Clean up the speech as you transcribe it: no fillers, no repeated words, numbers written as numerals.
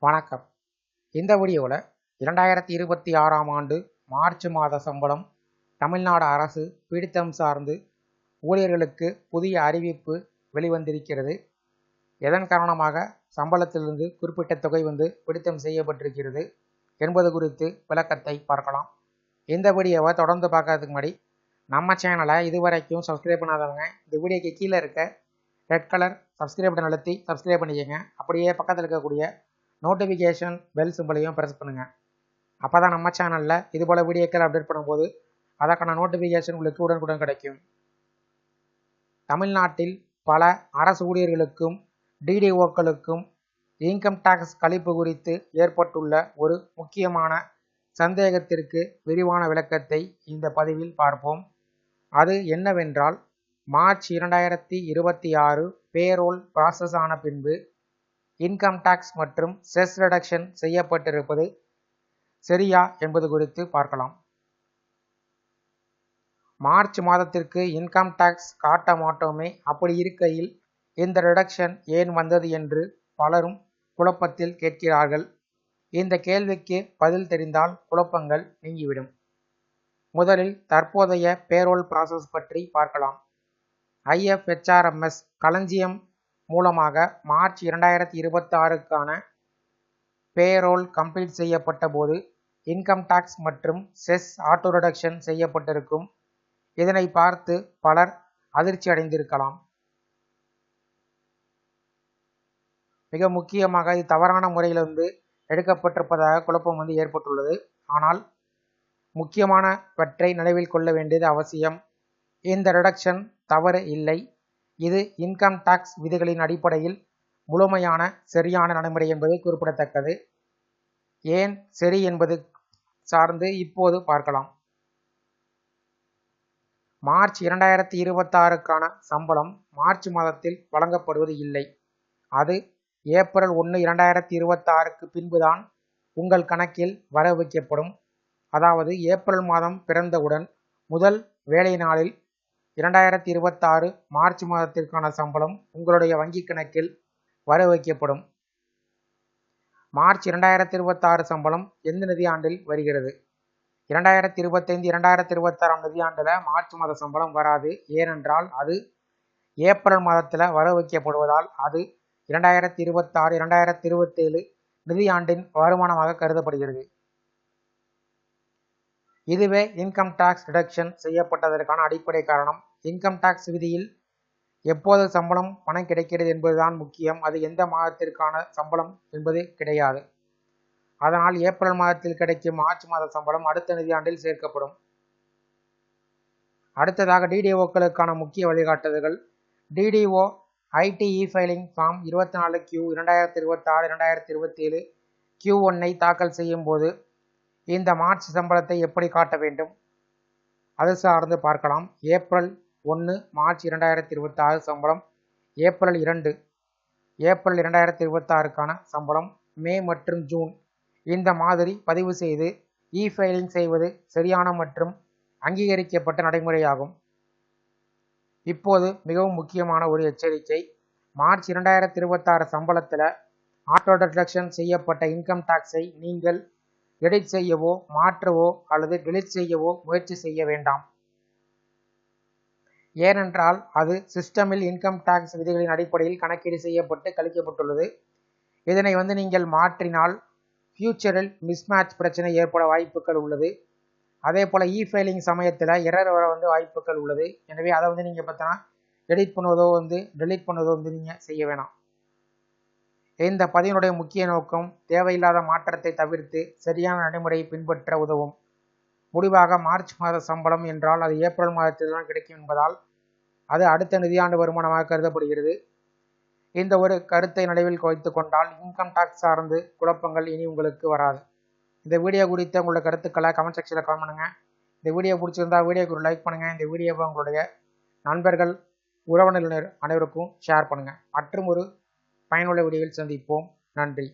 வணக்கம். இந்த வீடியோவில் 2026ஆம் ஆண்டு மார்ச் மாத சம்பளம் தமிழ்நாடு அரசு பிடித்தம் சார்ந்து ஊழியர்களுக்கு புதிய அறிவிப்பு வெளிவந்திருக்கிறது. எதன் காரணமாக சம்பளத்திலிருந்து குறிப்பிட்ட தொகை பிடித்தம் செய்யப்பட்டிருக்கிறது என்பது குறித்து விளக்கத்தை பார்க்கலாம். இந்த வீடியோவை தொடர்ந்து பார்க்கறதுக்கு முன்னாடி நம்ம சேனலை இதுவரைக்கும் சப்ஸ்கிரைப் பண்ணாதவங்க இந்த வீடியோக்கு கீழே இருக்க ரெட் கலர் சப்ஸ்கிரைப் பட்டன் அழுத்தி சப்ஸ்கிரைப் பண்ணிக்கோங்க. அப்படியே பக்கத்தில் இருக்கக்கூடிய நோட்டிஃபிகேஷன் பெல் சிம்பிளையும் ப்ரெஸ் பண்ணுங்கள். அப்போ தான் நம்ம சேனலில் இதுபோல் வீடியோக்கள் அப்டேட் பண்ணும்போது அதற்கான நோட்டிஃபிகேஷன் உங்களுக்கு உடனுக்குடன் கிடைக்கும். தமிழ்நாட்டில் பல அரசு ஊழியர்களுக்கும் டிடிஓக்களுக்கும் இன்கம் டேக்ஸ் கழிப்பு குறித்து ஏற்பட்டுள்ள ஒரு முக்கியமான சந்தேகத்திற்கு விரிவான விளக்கத்தை இந்த பதிவில் பார்ப்போம். அது என்னவென்றால், மார்ச் 2026 பேரோல் ப்ராசஸ் ஆன பின்பு இன்கம் டேக்ஸ் மற்றும் செஸ் ரிடக்ஷன் செய்யப்பட்டிருப்பது சரியா என்பது குறித்து பார்க்கலாம். மார்ச் மாதத்திற்கு இன்கம் டேக்ஸ் காட்ட மாட்டோமே, அப்படி இருக்கையில் இந்த ரிடக்ஷன் ஏன் வந்தது என்று பலரும் குழப்பத்தில் கேட்கிறார்கள். இந்த கேள்விக்கு பதில் தெரிந்தால் குழப்பங்கள் நீங்கிவிடும். முதலில் தற்போதைய பேரோல் ப்ராசஸ் பற்றி பார்க்கலாம். IFHRMS களஞ்சியம் மூலமாக மார்ச் 2026க்கான பேரோல் கம்ப்ளீட் செய்யப்பட்ட போது இன்கம் டேக்ஸ் மற்றும் செஸ் ஆட்டோ ரிடக்ஷன் செய்யப்பட்டிருக்கும். இதனை பார்த்து பலர் அதிர்ச்சி அடைந்திருக்கலாம். மிக முக்கியமாக இது தவறான முறையில் எடுக்கப்பட்டிருப்பதாக குழப்பம் ஏற்பட்டுள்ளது. ஆனால் முக்கியமானவற்றை நினைவில் கொள்ள வேண்டியது அவசியம். இந்த ரிடக்ஷன் தவறு இல்லை. இது இன்கம் டேக்ஸ் விதிகளின் அடிப்படையில் முழுமையான சரியான நடைமுறை என்பது குறிப்பிடத்தக்கது. ஏன் சரி என்பது சார்ந்து இப்போது பார்க்கலாம். மார்ச் 2026க்கான சம்பளம் மார்ச் மாதத்தில் வழங்கப்படுவது இல்லை. அது ஏப்ரல் 1, 2026க்கு பின்புதான் உங்கள் கணக்கில் வர வைக்கப்படும். அதாவது ஏப்ரல் மாதம் பிறந்தவுடன் முதல் வேலை நாளில் 2026 மார்ச் மாதத்திற்கான சம்பளம் உங்களுடைய வங்கி கணக்கில் வர வைக்கப்படும். மார்ச் 2026 சம்பளம் எந்த நிதியாண்டில் வருகிறது? 2025, 2026 நிதியாண்டில் மார்ச் மாத சம்பளம் வராது. ஏனென்றால் அது ஏப்ரல் மாதத்தில் வர வைக்கப்படுவதால் அது 2026, 2027 நிதியாண்டின் வருமானமாக கருதப்படுகிறது. இதுவே இன்கம் டேக்ஸ் டிடக்ஷன் செய்யப்பட்டதற்கான அடிப்படை காரணம். இன்கம் டேக்ஸ் விதியில் எப்போது சம்பளம் பணம் கிடைக்கிறது என்பதுதான் முக்கியம். அது எந்த மாதத்திற்கான சம்பளம் என்பது கிடையாது. அதனால் ஏப்ரல் மாதத்தில் கிடைக்கும் மார்ச் மாத சம்பளம் அடுத்த நிதியாண்டில் சேர்க்கப்படும். அடுத்ததாக டிடிஓக்களுக்கான முக்கிய வழிகாட்டுதல்கள். TDO ID filing form 24Q 2026, 2027 Q1 தாக்கல் செய்யும் போது இந்த மார்ச் சம்பளத்தை எப்படி காட்ட வேண்டும் அது சார்ந்து பார்க்கலாம். ஏப்ரல் 1 மார்ச் 2026 சம்பளம், ஏப்ரல் 2 2026க்கான சம்பளம், மே மற்றும் ஜூன் இந்த மாதிரி பதிவு செய்து ஃபைலிங் செய்வது சரியான மற்றும் அங்கீகரிக்கப்பட்ட நடைமுறையாகும். இப்போது மிகவும் முக்கியமான ஒரு எச்சரிக்கை. மார்ச் 2026 சம்பளத்தில் ஆட்டோ டிடக்ஷன் செய்யப்பட்ட இன்கம் டேக்ஸை நீங்கள் எடிட் செய்யவோ மாற்றவோ அல்லது டெலிட் செய்யவோ முயற்சி செய்ய வேண்டாம். ஏனென்றால் அது சிஸ்டமில் இன்கம் டேக்ஸ் விதிகளின் அடிப்படையில் கணக்கீடு செய்யப்பட்டு கழிக்கப்பட்டுள்ளது. இதனை நீங்கள் மாற்றினால் ஃபியூச்சரில் மிஸ்மேட்ச் பிரச்சனை ஏற்பட வாய்ப்புகள் உள்ளது. அதே போல் ஃபைலிங் சமயத்தில் எரர் வர வாய்ப்புகள் உள்ளது. எனவே அதை நீங்கள் பார்த்தோன்னா எடிட் பண்ணுவதோ டெலிட் பண்ணுவதோ நீங்கள் செய்ய வேணாம். இந்த பதிவினுடைய முக்கிய நோக்கம் தேவையில்லாத மாற்றத்தை தவிர்த்து சரியான நடைமுறையை பின்பற்ற உதவும். முடிவாக மார்ச் மாத சம்பளம் என்றால் அது ஏப்ரல் மாதத்தில் தான் கிடைக்கும் என்பதால் அது அடுத்த நிதியாண்டு வருமானமாக கருதப்படுகிறது. இந்த ஒரு கருத்தை நடுவில் வைத்துக் கொண்டால் இன்கம் டேக்ஸ் சார்ந்து குழப்பங்கள் இனி உங்களுக்கு வராது. இந்த வீடியோ குறித்த உங்களோட கருத்துக்களை கமெண்ட் செக்ஷனில் கமெண்ட் பண்ணுங்கள். இந்த வீடியோ பிடிச்சிருந்தா வீடியோக்கு ஒரு லைக் பண்ணுங்கள். இந்த வீடியோவை உங்களுடைய நண்பர்கள் உறவினர்கள் அனைவருக்கும் ஷேர் பண்ணுங்கள். மற்றும் ஒரு பயனுள்ள வீடியோவில் சந்திப்போம். நன்றி.